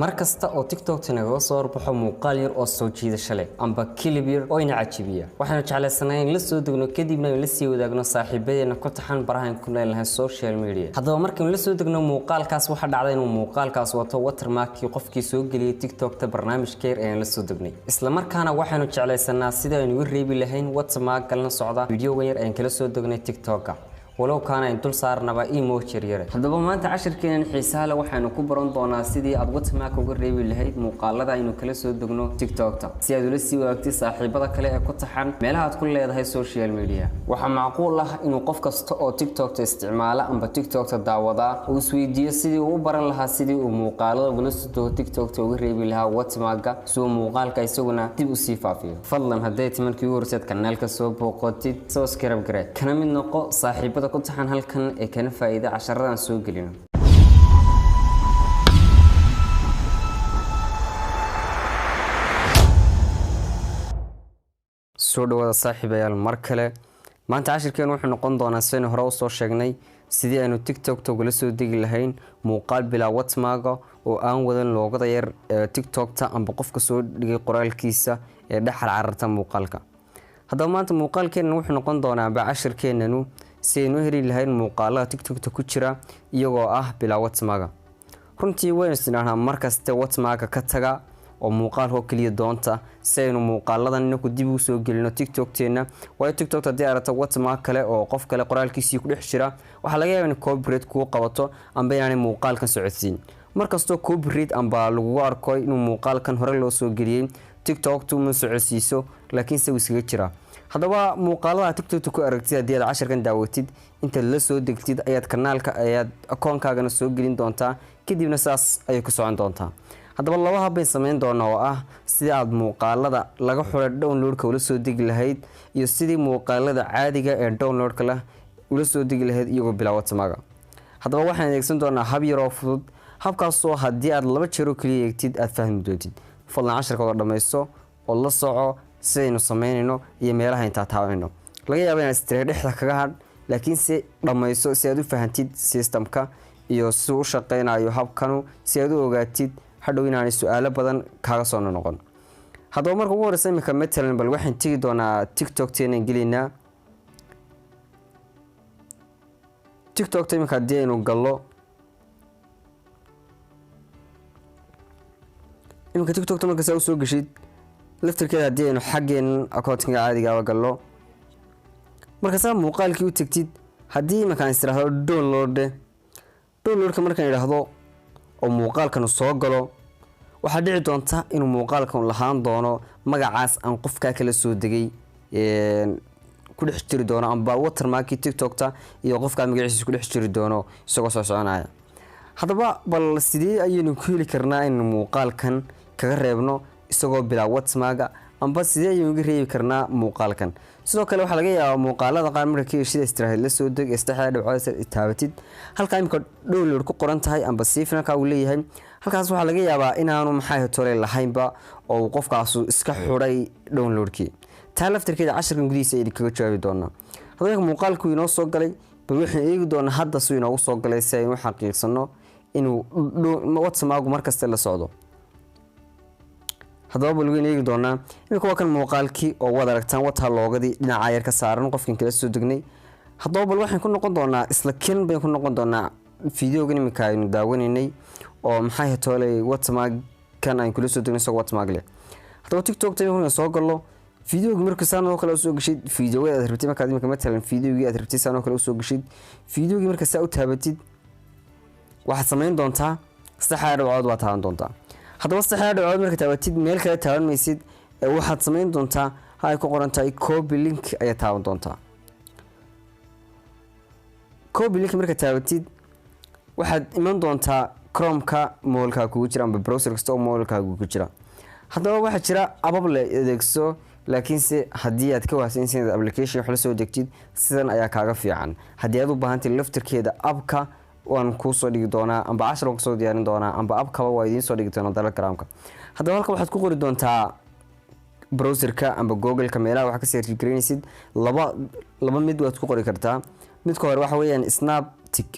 markasta oo TikTok naga soo warbaxo muuqaal yar oo soo jiidasho leh amba clip yar oo ina cajibiya waxaan jeclaysanahay in la soo degno kadibna la sii wadaagno saaxiibadeena ku taxan barahan ku leeyahay social media haddaba markaan la soo degno muuqaalkaas waxa dhacday inuu muuqaalkaas wato watermark qofkii soo galiyay TikTok ta barnaamijka yar ee la soo degnay isla markaana waxaanu jeclaysanaa sida aynu u reebi lahayn watermark galna socda video yar ee kala soo degnay TikTok ولو كان انتل صارنبا ايمو جريره hadaba maanta cashirkeenan xiisaha leh waxaanu ku baran doonaa sidii aad watermark uga reebi lahayd muuqaalada aynu kala soo degno TikTok-ta si aad ula sii wadaagtid saaxiibada kale ee ku taxan meelaha aad ku leedahay social media waxa macquul ah inuu qof kasta oo TikTok-ta isticmaala amba TikTok-ta daawada uu isweydiiyo sidii uu baran lahaa sidii uu muuqaalada ula soo TikTok-ta uga reebi lahaa watermark soo muuqaalka isaguna dib u sii faafiyo fadlan haday timankii ugu horseed kanaalka soo booqotid subscribe garee kana mid noqo saaxiibada ku taxan halkan ee kana faa'iido casharadan soo gelino soo dhawaada saaxiibayaal mar kale maanta cashirkeen wuxuu noqon doonaa sideen hore u soo sheegnay sidii aynu TikTok uga soo degi lahayn muuqaal bilaa watermark oo aan wadan loogada yar TikTok-ta amba qofka soo dhigay qoraalkiisa ee dhaxal cararta muuqaalka haddaba maanta muuqaalkeenna wuxuu noqon doonaa cashirkeenanu سينو هري لهاي المقالات TikTok تكوتشرا يجوا بلا watermark runtii weyn isnaana markasta watermark ka taga oo muuqaal ho kaliya doonta saynu muuqaaladan ku dib u soo gelino TikTok-teena way TikTok hadii aragto watermark kale oo qof kale qoraalkiisa ku dhex jira waxa laga yaabaa in copyright ku qabato amba inaan muuqaalkan socodsiin markasta copyright amba lagu arko inuu muuqaalkan hore loo soo geliyay TikTok ma socodsiiso laakiin se iskaga jira hadaba muuqaalada TikTok ku aragtid hadii aad cashirkan daawatid inta la soo degtid ayaad kanaalka ayaad account-kaaga soo gelin doontaa kadibna saas ay ku socon doontaa hadaba laba hab ay sameyn doonaa oo ah sidii aad muuqaalada laga xulay download-ka ula soo degi lahayd iyo sidii muuqaalada caadiga ee download-ka la ula soo degi lahayd iyagoo bilaa watermark hadaba waxaan adeegsan doonaa hab yar oo fudud habkaas oo hadii aad laba jeer oo kaliya eegtid aad fahmi doontid fadlan cashirka oo dhameyso oo la soco sidaynu sameynayno iyo meelaha inta taabano laga yaabo inaad istiraad dhexda kaga had laakiin si dhameyso si aad u fahantid systemka iyo si uu shaqeynayo habkanu si aad u ogaatid hadhow inaan su'aalo badan kaaga soo noqon hadaba marka ugu horeysa imika matalan bal waxaan tigi doonaa TikTok-teena gelinaa TikTok-ta imika hadii aynu gallo imika TikTok-ta marka saa u soo gashid laftirkeeda hadii aynu xaggeen account-ka caadiga ah gallo marka saa muuqaalkii u tagtid hadii markaan istiraahdo download-ka markaan yiraahdo oo muuqaalkan soo galo waxa dhici doonta inuu muuqaalkan lahaan doono magacaas aan qofka kala soo degay ku dhex jiri doono amba watermark TikTok-ta iyo qofka magaciisa ku dhex jiri doono isagoo soo soconaya hadaba bal sidii ayaynu ku heli karnaa in muuqaalkan kaga reebno isagoo bilaa watermark amba sidee ayuu uga reebi karnaa muuqaalkan sidoo kale waxa laga yaabaa muuqaalada qaar markii shida istiraahad la soo deg istaxaad dhawcada taabatid halka imka download ku qoran tahay amba siifnaka uu leeyahay halkaas waxa laga yaabaa inaanu maxay tole lahaynba oo qofkaas iska xuray downloadkii taa laftirkeeda cashirkan gudihiisa ay kaga jawaabi doonaa hadaba muuqaalku inoo soo galay bal waxaan eegi doonaa hadda soo inoo soo galay si aynu xaqiiqsano inuu watermark markasta la socdo hadaba bal weyn eegi doonaa imika waa kan muuqaalkii oo wada aragtaan wata loogadii dhinaca yar ka saaran qofkan kala soo degnay hadaba bal waxaan ku noqon doonaa isla kin baan ku noqon doonaa fiidiyogan imika aynu daawanaynay oo maxay toolay watermark kan aan kula soo degnay soo watermark leh hadaba TikTok-ta inuu soo galo fiidiyowga markii saan oo kale soo gashid fiidiyowga aad rabtid marka imika matalan fiidiyowga aad rabtid saan oo kale soo gashid fiidiyowga marka saa u taabatid waxaad sameyn doontaa saxaad dhawcad waa taaban doontaa hadaba saxaad dhawcad marka taabatid meel kale taaban maysid waxaad sameyn doontaa hay ku qoran tahay copy link ayaa taaban doontaa copy link marka taabatid waxaad iman doontaa Chrome-ka moolka kugu jira amba browser kasta oo moolka kugu jira hadaba waxa jira abab la adeegso laakiin se hadii aad ka waasaysan application wax la soo degtid sidan ayaa kaaga fiican hadii aad u baahantahay laftirkeeda abka waan ku soo dhigi doonaa amba cashar ku soo diyaarin doonaa amba abka waa idin soo dhigi doonaa Telegram-ka hadaba halka waxaad ku qori doontaa browser-ka amba Google-ka meelaha wax ka search gareynaysid laba mid waad ku qori kartaa midka hore waxa weeyaan Snaptik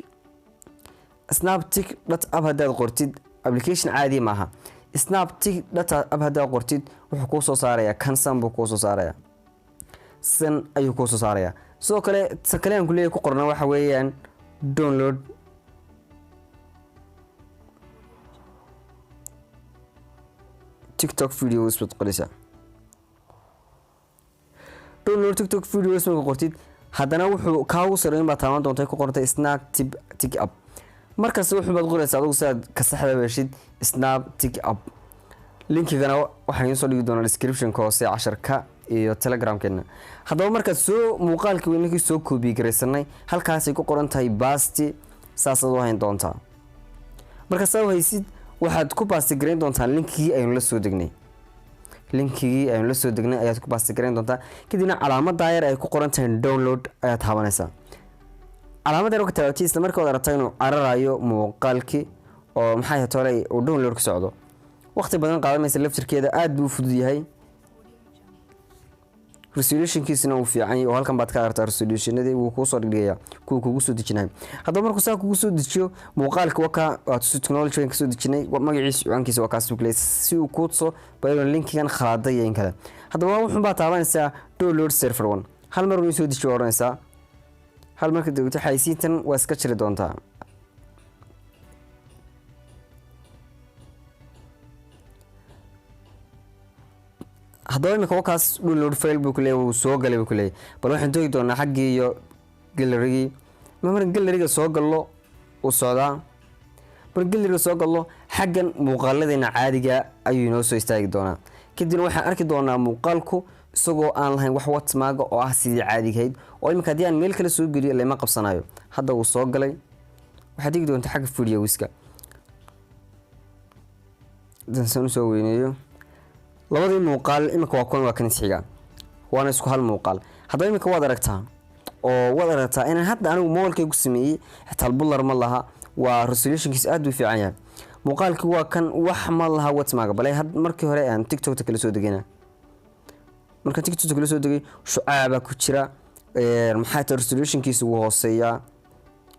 snaptik.app hadaad qortid application caadi maaha. Snaptik data app hadaa qortid wuxuu kuu soo saarayaa kansan buu kuu soo saarayaa, san ayuu kuu soo saarayaa. sidoo kale sakalean kuleeyahay ku qorna waxa weeyaan download TikTok videos bad qoraysaa. download TikTok videos marka qortid haddana wuxuu kaagu sareeyn baa taaban doonta ku qortay Snaptik app. markaas wuxuu baad qoraysaa adigu saad ka saxda weeshid Snaptik app. linkigana waxaan soo dhigi doonaa description ka hoose casharka iyo Telegram-keena. haddaba markaad soo muuqaalkii weynakii soo copy gareysanay halkaas ay ku qoran tahay paste saasad u hayn doontaa. marka soo haysid waxaad ku paste gareyn doontaa linkigii aynu la soo degnay. ayaad ku paste gareyn doontaa kadibna calaamadda yar ay ku qoran tahay download ayaad taabanaysaa. calaamadda yar ka taabatay isla markaad aragtay inuu cararayo muuqaalkii oo maxay tahay tolay oo download ku socdo. waqti badan qaadanaysa laftirkeeda aad buu fudud yahay. resolution-kiisuna uu fiican yahay oo halkan baad ka aragtaa resolution-nadii uu ku soo dhigaya kugu soo dejinay. haddaba markuu saa kugu soo dejiyo muuqaalka waa technology ka soo dejinay magaciisa ciwaankiisa waa kaas place si uu ku soo bayo linkigan khaladay in kale. haddaba wuxuu baa taabanaysaa download server 1 hal mar uu soo dejiyo oranaysaa hal marka degto xaysiintan waa iska jiri doontaa. haddaba imika wakaas download file buu kuleeyahay uu soo galay buu kuleeyahay. bal waxaan toogi doonaa xaggii iyo gallery-gii. marka gallery-ga soo gallo uu socdaa. marka gallery-ga soo gallo xaggan muuqaaladeena caadiga ayuu inoo soo istaagi doonaa. kadibna waxaan arki doonaa muuqaalku isagoo aan lahayn wax watermark oo ah sidii caadigayd oo imika haddii aan meel kale soo geliyo lama qabsanayo. hadda uu soo galay waxaad dhigi doontaa xagga videoska. dansan soo weyneeyo labadii muuqaal imika waa kan xiga waana isku hal muuqaal. haddaba imika waad aragtaa in hadda anigu moolkaygu sameeyay xitaa buller ma laha waa resolution-kiisa aad u fiican yahay. muuqaalkii waa kan wax ma laha watermark balay markii hore aan TikTok kala soo degayna. marka TikTok kala soo degay shucaaba ku jira maxay tahay resolution-kiisa uu hooseeyaa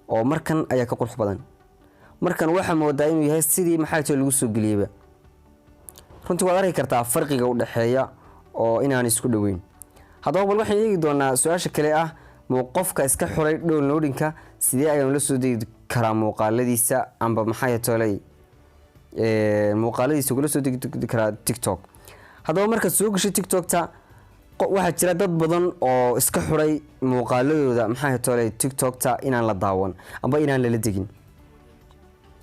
oo markan ayaa ka qurux badan. markan waxa moodaa inuu yahay sidii maxay tahay lagu soo galiyay. runtii waad arki kartaa farqiga u dhaxeeya oo inaan isku dhaweyn. haddaba bal waxaan eegi doonaa su'aasha kale ah qofka iska xuray downloading-ka sidee ayaan la soo degi karaa muuqaaladiisa amba maxay tahay muuqaaladiisa kula soo degi karaa TikTok. haddaba marka soo gashay TikTok-ta waxaa jira dad badan oo iska xuray muuqaaladooda maxay tahay TikTok-ta inaan la daawan amba inaan la degin.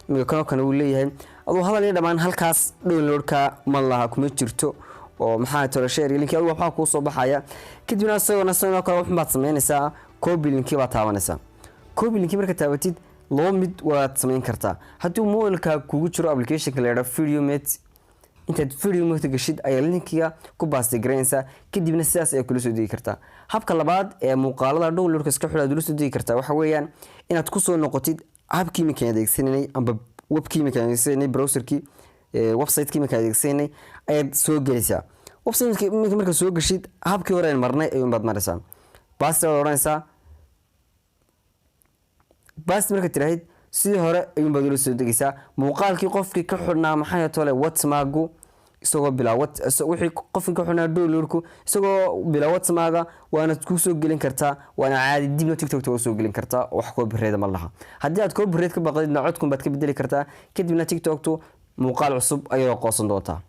imika kan uu leeyahay adoo hadal dhamaan halkaas download-ka ma laha kuma jirto oo maxaa tahay share link adigu waxa ku soo baxaya. kadibna asagoo kale wax baad sameynaysaa copy link baad taabanaysaa. copy link marka taabatid loo mid waad sameyn kartaa. haddii moolka kugu jiro application kale VideoMate intaad VideoMate gashid ayaa linkiga ku paste gareynaysaa kadibna sidaas ay kula soo degi kartaa. habka labaad ee muuqaalada download-ka iska xulaad kula soo degi kartaa waxa weeyaan inaad ku soo noqotid habkii mika adeegsanay amba webkii mika adeegsanay browserkii website-kii mika adeegsanay ayaad soo gelaysaa. website-kii marka soo gashid habkii hore marnay ayuu baad maraysaa. paste waad oranaysaa. paste marka tiraahid sidii hore ayuu baad la soo degaysaa. muuqaalkii qofkii ka xidhnaa maxay tahay watermark isagoo bilaawad wixii qofkii ka xidhnaa download-ku isagoo bilaawad samaaga waana ku soo gelin kartaa waana caadi dibna TikTok oo soo gelin kartaa wax copyright ma laha. haddii aad copyright ka baqdid codkun baad ka bedeli kartaa kadibna TikTok muuqaal cusub ayay qoonsan doontaa.